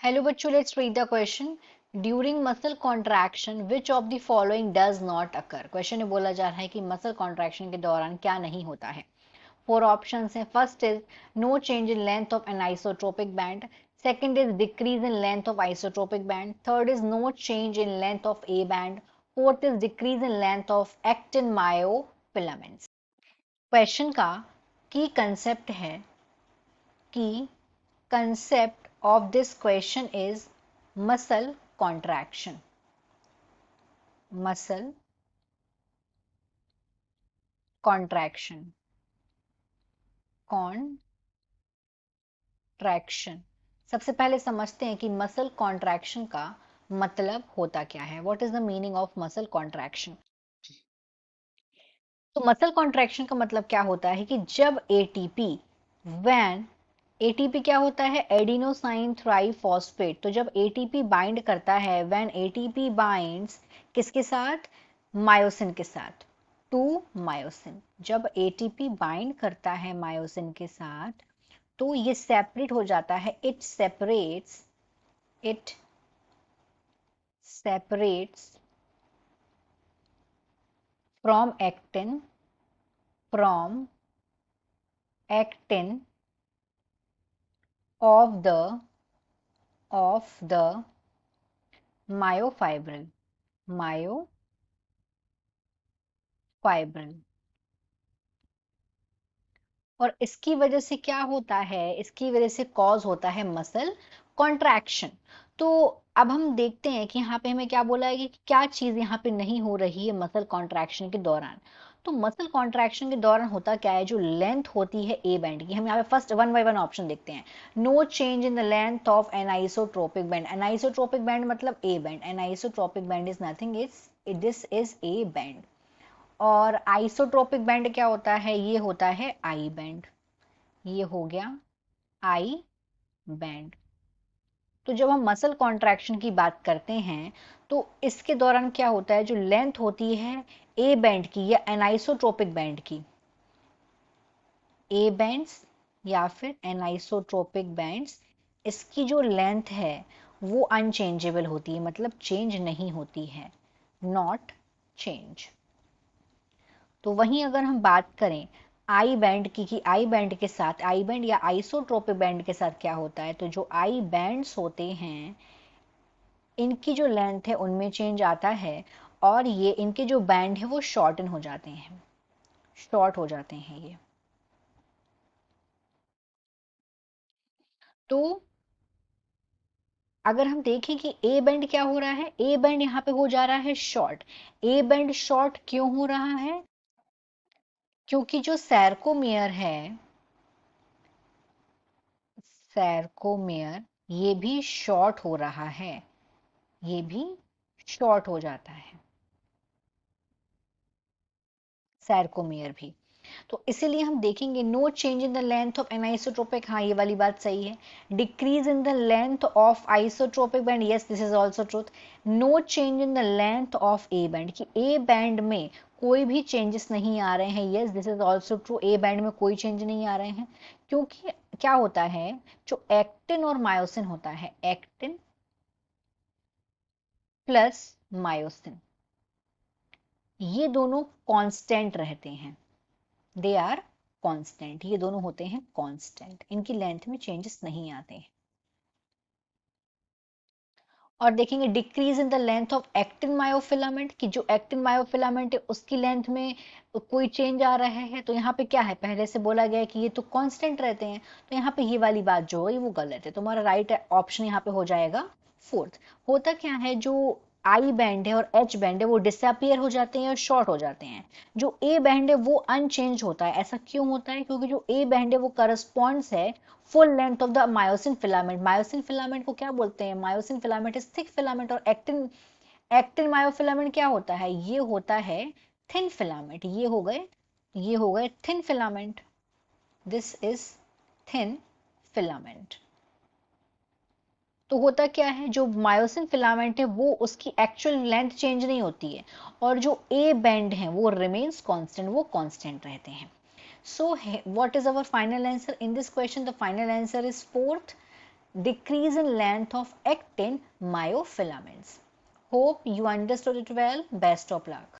Hello बच्चों, let's read the question. During muscle contraction which of the following does not occur. Question में बोला जा रहा है कि मसल कॉन्ट्रैक्शन के दौरान क्या नहीं होता है। फोर ऑप्शंस हैं। First is no change in length of an isotropic band. Second is decrease in length of isotropic band. Third is no change in length of A band. Fourth is decrease in length of actin myofilaments. Question का की concept है कि concept of this question is muscle contraction. Muscle contraction. Contraction. सबसे पहले समझते हैं कि muscle contraction का मतलब होता क्या है। What is the meaning of muscle contraction? तो मसल कॉन्ट्रैक्शन का मतलब क्या होता है कि जब एटीपी व्हेन एटीपी क्या होता है? एडिनोसाइन थ्राइफॉस्फेट। तो जब एटीपी बाइंड करता है, व्हेन एटीपी बाइंड्स किसके साथ? मायोसिन के साथ, टू मायोसिन। जब एटीपी बाइंड करता है मायोसिन के साथ तो ये सेपरेट हो जाता है। It separates from actin of the myofibril और इसकी वजह से क्या होता है? इसकी वजह से कॉज होता है मसल कॉन्ट्रैक्शन। तो अब हम देखते हैं कि यहाँ पे हमें क्या बोला है कि क्या चीज यहाँ पे नहीं हो रही है मसल कॉन्ट्रैक्शन के दौरान। तो मसल कॉन्ट्रैक्शन के दौरान होता क्या है? जो लेंथ होती है ए बैंड की, हम यहाँ पे first one by one option देखते हैं। No change in the length of anisotropic band. Anisotropic band मतलब A band. Anisotropic band is nothing, is this is A band. और आइसोट्रोपिक बैंड क्या होता है? ये होता है आई बैंड। ये हो गया आई बैंड। तो जब हम मसल कॉन्ट्रैक्शन की बात करते हैं तो इसके दौरान क्या होता है? जो लेंथ होती है ए बैंड की या एनाइसोट्रोपिक बैंड की, ए बैंड्स या फिर एनाइसोट्रोपिक बैंड्स, इसकी जो लेंथ है वो अनचेंजेबल होती है, मतलब चेंज नहीं होती है, नॉट चेंज। तो वहीं अगर हम बात करें आई बैंड की, कि आई बैंड के साथ, आई बैंड या आइसोट्रोपिक बैंड के साथ क्या होता है? तो जो आई बैंड्स होते हैं इनकी जो लेंथ है उनमें चेंज आता है और ये इनके जो बैंड है वो शॉर्टन हो जाते हैं, शॉर्ट हो जाते हैं ये। तो अगर हम देखें कि ए बैंड क्या हो रहा है, ए बैंड यहाँ पे हो जा रहा है शॉर्ट। ए बैंड शॉर्ट क्यों हो रहा है? क्योंकि जो सैरकोमियर है, सैरकोमियर ये भी शॉर्ट हो रहा है, ये भी शॉर्ट हो जाता है सैरकोमियर भी। तो इसीलिए हम देखेंगे no change in the length of anisotropic, हाँ ये वाली बात सही है। Decrease in the length of isotropic band, yes this is also truth. No change in the length of A band, कि ए बैंड में कोई भी चेंजेस नहीं आ रहे हैं, yes this is also true. A band में कोई चेंज नहीं आ रहे हैं क्योंकि क्या होता है? जो एक्टिन और मायोसिन होता है, एक्टिन प्लस मायोसिन, ये दोनों कांस्टेंट रहते हैं। दे आर कांस्टेंट, ये दोनों होते हैं कांस्टेंट, इनकी लेंथ में चेंजेस नहीं आते हैं। और देखेंगे decrease in the length of actin myofilament, कि जो एक्टिन मायोफिलामेंट है उसकी लेंथ में कोई चेंज आ रहा है। तो यहाँ पे क्या है? पहले से बोला गया है कि ये तो कांस्टेंट रहते हैं, तो यहाँ पे ये वाली बात जो है वो गलत है। तुम्हारा राइट ऑप्शन यहाँ पे हो जाएगा फोर्थ। होता क्या है? जो आई बैंड है और एच बैंड है वो डिसअपियर हो जाते हैं और शॉर्ट हो जाते हैं। जो ए बैंड है वो अनचेंज होता है। ऐसा क्यों होता है? क्योंकि जो ए बैंड है वो करस्पॉन्ड्स है full length of the myosin filament. Myosin filament को क्या बोलते हैं? Myosin filament is thick filament. और एक्टिन, एक्टिन मायोफिलामेंट क्या होता है? ये होता है थिन फिलामेंट। ये हो गए thin filament. This is thin filament. तो होता क्या है? जो मायोसिन फिलामेंट है वो उसकी एक्चुअल लेंथ चेंज नहीं होती है और जो ए बैंड है वो रिमेन्स कांस्टेंट, वो कांस्टेंट रहते हैं। So what is our final answer in this question? The final answer is fourth. decrease in length of actin myofilaments. Hope you understood it well. Best of luck.